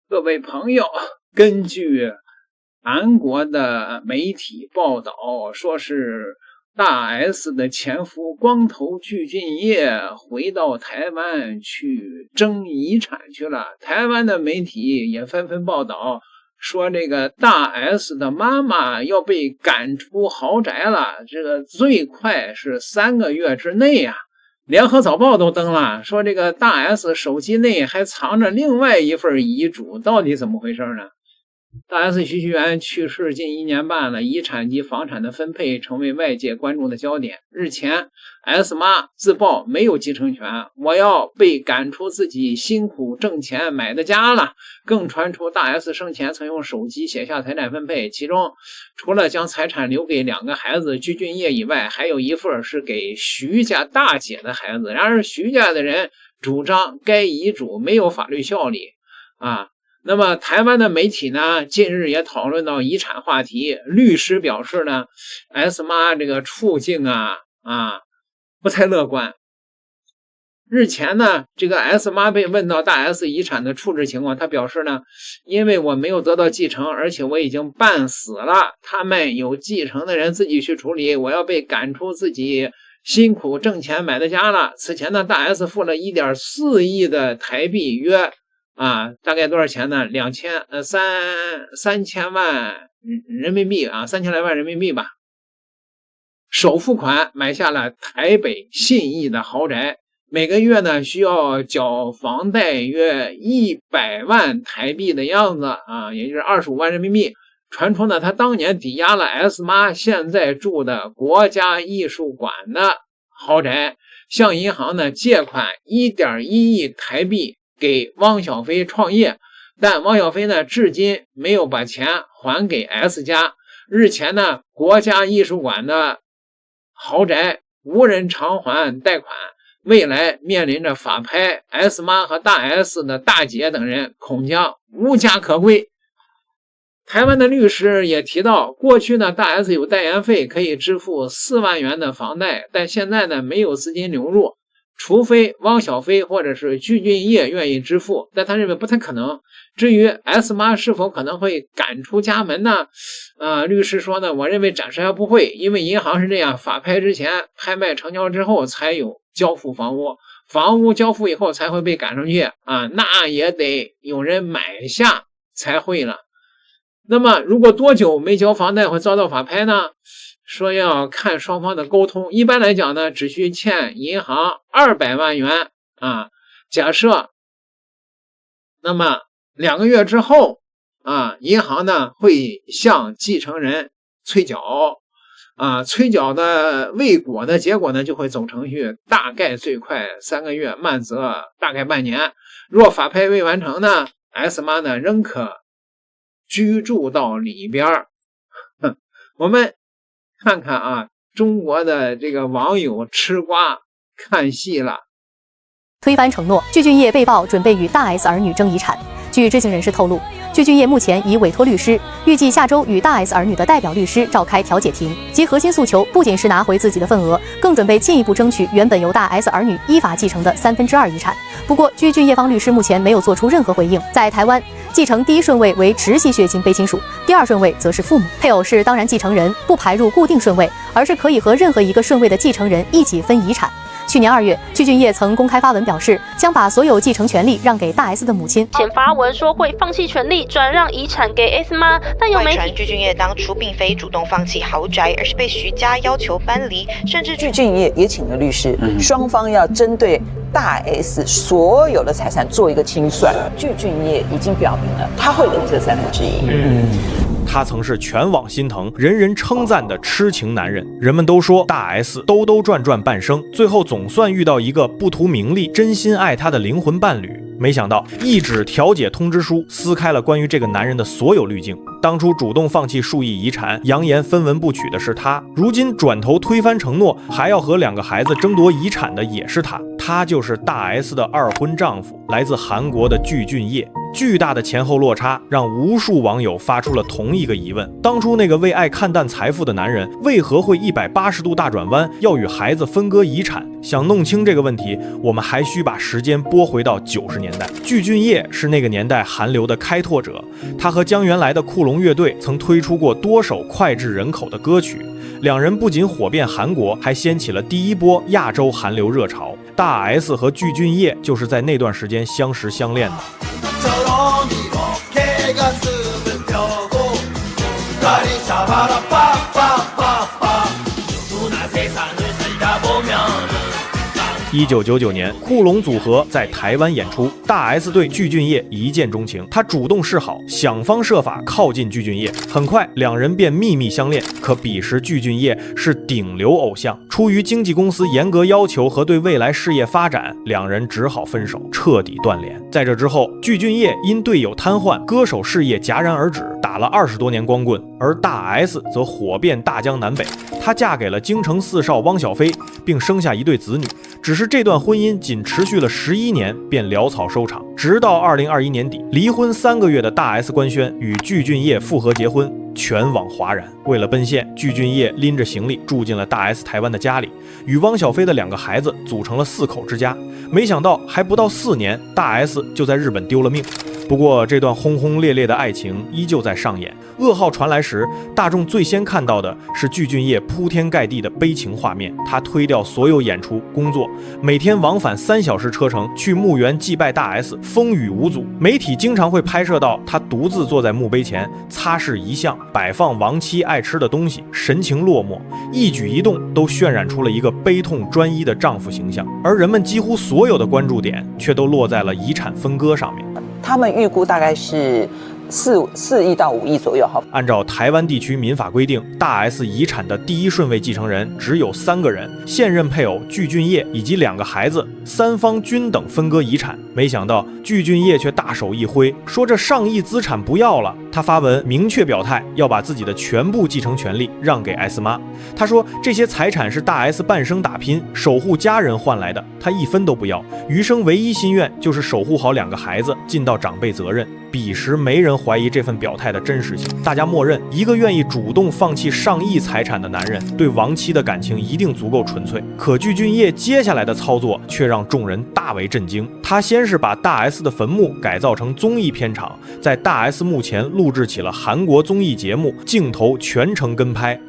各位朋友，根据韩国的媒体报道，说是大 S 的前夫光头具俊晔回到台湾去争遗产去了。台湾的媒体也纷纷报道说，这个大 S 的妈妈要被赶出豪宅了，这个最快是3个月之内啊。联合早报都登了，说这个大 S 手机内还藏着另外一份遗嘱，到底怎么回事呢？大 S 徐熙媛去世近1年半了，遗产及房产的分配成为外界关注的焦点。日前 S 妈自曝没有继承权，我要被赶出自己辛苦挣钱买的家了。更传出大 S 生前曾用手机写下财产分配，其中除了将财产留给2个孩子具俊晔以外，还有一份是给徐家大姐的孩子。然而徐家的人主张该遗嘱没有法律效力啊。那么台湾的媒体呢，近日也讨论到遗产话题，律师表示呢 S 妈这个处境不太乐观。日前呢，这个 S 妈被问到大 S 遗产的处置情况，她表示呢，因为我没有得到继承，而且我已经半死了，他们有继承的人自己去处理，我要被赶出自己辛苦挣钱买的家了。此前呢，大 S 付了 1.4 亿的台币，约大概多少钱呢？3000万人民币啊，3000来万人民币吧。首付款买下了台北信义的豪宅，每个月呢需要缴房贷约100万台币的样子啊，也就是25万人民币。传出呢，他当年抵押了 S 妈现在住的国家艺术馆的豪宅，向银行呢借款 1.1 亿台币给汪小菲创业，但汪小菲呢至今没有把钱还给 S 家。日前呢，国家艺术馆的豪宅无人偿还贷款，未来面临着法拍， S 妈和大 S 的大姐等人恐将无家可归。台湾的律师也提到，过去呢，大 S 有代言费可以支付4万元的房贷，但现在呢没有资金流入，除非汪小菲或者是具俊晔愿意支付，但他认为不太可能。至于 S 妈是否可能会赶出家门呢？律师说呢，我认为暂时还不会，因为银行是这样，法拍之前拍卖成交之后才有交付房屋，房屋交付以后才会被赶上去那也得有人买下才会了。那么如果多久没交房贷会遭到法拍呢？说要看双方的沟通，一般来讲呢，只需欠银行200万元假设那么2个月之后银行呢会向继承人催缴催缴的未果的结果呢就会走程序，大概最快3个月，慢则大概半年。若法拍未完成呢， S 妈呢仍可居住到里边。我们看看中国的这个网友吃瓜看戏了。推翻承诺，具俊晔被曝准备与大 S 儿女争遗产。据知情人士透露，具俊晔目前已委托律师，预计下周与大 S 儿女的代表律师召开调解庭，其核心诉求不仅是拿回自己的份额，更准备进一步争取原本由大 S 儿女依法继承的2/3遗产。不过，具俊晔方律师目前没有做出任何回应。在台湾，继承第1顺位为直系血亲卑亲属，第2顺位则是父母，配偶是当然继承人，不排入固定顺位，而是可以和任何一个顺位的继承人一起分遗产。去年2月，具俊晔曾公开发文表示，将把所有继承权利让给大 S 的母亲。前发文说会放弃权利，转让遗产给 S 妈，但有媒体外传具俊晔当初并非主动放弃豪宅，而是被徐家要求搬离，甚至具俊晔也请了律师，双方要针对大 S 所有的财产做一个清算。具俊晔已经表明了，他会领这1/3。他曾是全网心疼、人人称赞的痴情男人。人们都说大 S 兜兜转转半生，最后总算遇到一个不图名利、真心爱他的灵魂伴侣。没想到一纸调解通知书撕开了关于这个男人的所有滤镜。当初主动放弃数亿遗产，扬言分文不取的是他，如今转头推翻承诺，还要和2个孩子争夺遗产的也是他。他就是大 S 的2婚丈夫，来自韩国的具俊晔。巨大的前后落差让无数网友发出了同一个疑问：当初那个为爱看淡财富的男人，为何会180度大转弯，要与孩子分割遗产？想弄清这个问题，我们还需把时间拨回到90年代。具俊晔是那个年代韩流的开拓者，他和江原来的酷龙乐队曾推出过多首脍炙人口的歌曲，两人不仅火遍韩国，还掀起了第一波亚洲韩流热潮。大 S 和具俊晔就是在那段时间相识相恋的。1999年，酷龙组合在台湾演出，大 S 对具俊晔一见钟情，他主动示好，想方设法靠近具俊晔。很快，两人便秘密相恋。可彼时具俊晔是顶流偶像，出于经纪公司严格要求和对未来事业发展，两人只好分手，彻底断联。在这之后，具俊晔因队友瘫痪，歌手事业戛然而止，打了20多年光棍。而大 S 则火遍大江南北，她嫁给了京城四少汪小菲，并生下一对子女。只是这段婚姻仅持续了11年，便潦草收场。直到2021年底，离婚3个月的大 S 官宣与具俊晔复合结婚，全网哗然。为了奔现，具俊晔拎着行李住进了大 S 台湾的家里，与汪小菲的2个孩子组成了4口之家。没想到还不到4年，大 S 就在日本丢了命。不过这段轰轰烈烈的爱情依旧在上演。噩耗传来时，大众最先看到的是具俊晔铺天盖地的悲情画面。他推掉所有演出工作，每天往返3小时车程去墓园祭拜大 S， 风雨无阻。媒体经常会拍摄到他独自坐在墓碑前，擦拭遗像，摆放亡妻爱吃的东西，神情落寞，一举一动都渲染出了一个悲痛专一的丈夫形象。而人们几乎所有的关注点却都落在了遗产分割上面。他们预估大概是4亿到5亿左右。按照台湾地区民法规定，大 S 遗产的第一顺位继承人只有3个人，现任配偶具俊晔以及2个孩子，3方均等分割遗产。没想到具俊晔却大手一挥，说这上亿资产不要了。他发文明确表态，要把自己的全部继承权利让给 S 妈。他说这些财产是大 S 半生打拼守护家人换来的，他1分都不要，余生唯一心愿就是守护好2个孩子，尽到长辈责任。彼时没人怀疑这份表态的真实性，大家默认一个愿意主动放弃上亿财产的男人，对亡妻的感情一定足够纯粹。可具俊晔接下来的操作却让众人大为震惊。他先是把大 S 的坟墓改造成综艺片场，在大 S 墓前录制起了韩国综艺节目，镜头全程跟拍。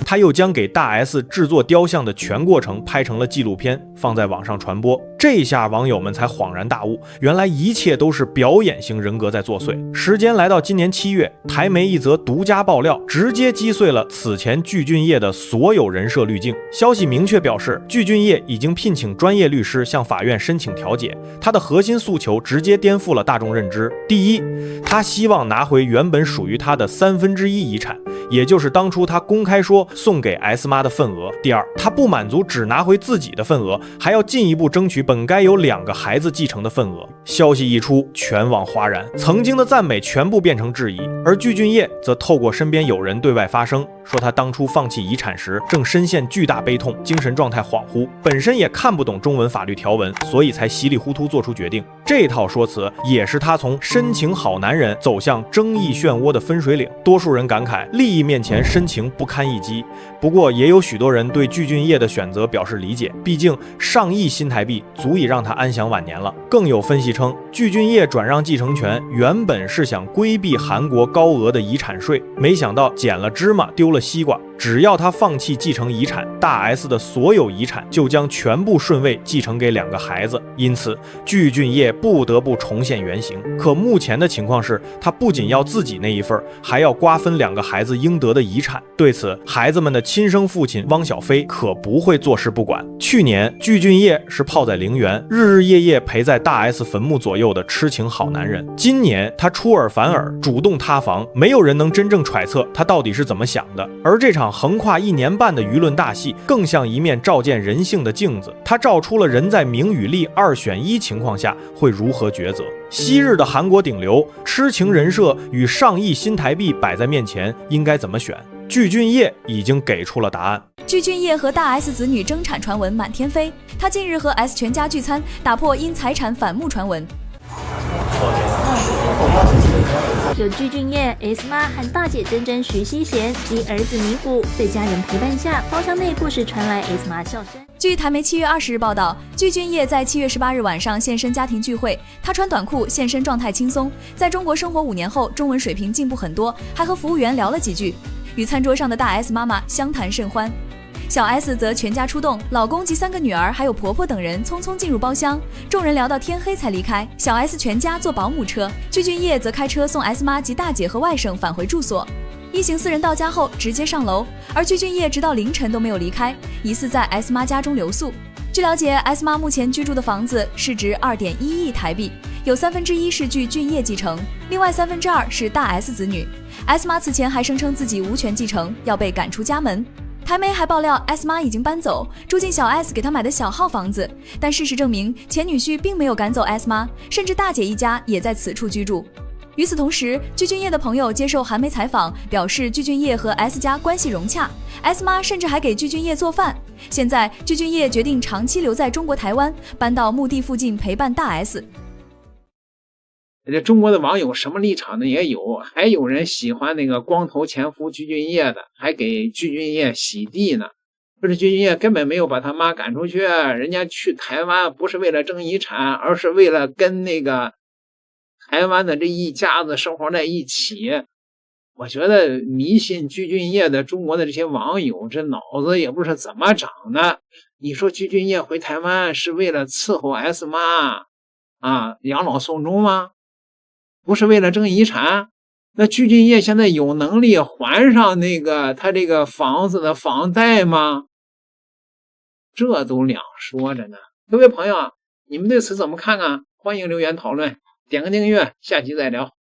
他又将给大 S 制作雕像的全过程拍成了纪录片，放在网上传播。这下网友们才恍然大悟，原来一切都是表演型人格在作祟。时间来到今年7月，台媒一则独家爆料，直接击碎了此前具俊晔的所有人设滤镜。消息明确表示，具俊晔已经聘请专业律师向法院申请调解。他的核心诉求直接颠覆了大众认知。第一，他希望拿回原本属于他的1/3遗产，也就是当初他公开说送给 S 妈的份额。第二，他不满足只拿回自己的份额，还要进一步争取本该有2个孩子继承的份额。消息一出，全网哗然，曾经的赞美全部变成质疑。而具俊晔则透过身边友人对外发声，说他当初放弃遗产时正深陷巨大悲痛，精神状态恍惚，本身也看不懂中文法律条文，所以才稀里糊涂做出决定。这套说辞也是他从深情好男人走向争议漩涡的分水岭。多数人感慨利益面前深情不堪一击，不过也有许多人对具俊晔的选择表示理解，毕竟上亿新台币足以让他安享晚年了。更有分析称，具俊晔转让继承权原本是想规避韩国高额的遗产税，没想到捡了芝麻丢了西瓜。只要他放弃继承遗产，大 S 的所有遗产就将全部顺位继承给2个孩子，因此具俊晔不得不重现原形。可目前的情况是，他不仅要自己那一份，还要瓜分2个孩子应得的遗产。对此，孩子们的亲生父亲汪小菲可不会坐视不管。去年，具俊晔是泡在陵园，日日夜夜陪在大 S 坟墓左右右的痴情好男人。今年他出尔反尔，主动塌房，没有人能真正揣测他到底是怎么想的。而这场横跨1年半的舆论大戏，更像一面照见人性的镜子，它照出了人在名与利2选1情况下会如何抉择。昔日的韩国顶流，痴情人设与上亿新台币摆在面前，应该怎么选？具俊晔已经给出了答案。具俊晔和大 S 子女争产传闻满天飞，他近日和 S 全家聚餐，打破因财产反目传闻。有具俊晔、S 妈和大姐珍珍、徐熙贤及儿子尼古在家人陪伴下，包厢内不时传来 S 妈笑声。据台媒7月20日报道，具俊晔在7月18日晚上现身家庭聚会，他穿短裤现身，状态轻松。在中国生活5年后，中文水平进步很多，还和服务员聊了几句，与餐桌上的大 S 妈妈相谈甚欢。小 S 则全家出动，老公及3个女儿还有婆婆等人匆匆进入包厢，众人聊到天黑才离开。小 S 全家坐保姆车，具俊晔则开车送 S 妈及大姐和外甥返回住所。一行4人到家后直接上楼，而具俊晔直到凌晨都没有离开，疑似在 S 妈家中留宿。据了解 ，S 妈目前居住的房子市值2.1亿台币，有1/3是据俊晔继承，另外2/3是大 S 子女。S 妈此前还声称自己无权继承，要被赶出家门。台媒还爆料 S 妈已经搬走，住进小 S 给她买的小号房子，但事实证明前女婿并没有赶走 S 妈，甚至大姐一家也在此处居住。与此同时，具俊晔的朋友接受韩媒采访，表示具俊晔和 S 家关系融洽， S 妈甚至还给具俊晔做饭。现在具俊晔决定长期留在中国台湾，搬到墓地附近陪伴大 S。这中国的网友什么立场的也有，还有人喜欢那个光头前夫具俊晔的，还给具俊晔洗地呢。不是，具俊晔根本没有把他妈赶出去，人家去台湾不是为了争遗产，而是为了跟那个台湾的这一家子生活在一起。我觉得迷信具俊晔的中国的这些网友，这脑子也不是怎么长的。你说具俊晔回台湾是为了伺候 S 妈啊，养老送终吗？不是为了争遗产？那具俊晔现在有能力还上那个他这个房子的房贷吗？这都两说着呢。各位朋友，你们对此怎么看啊？欢迎留言讨论，点个订阅，下期再聊。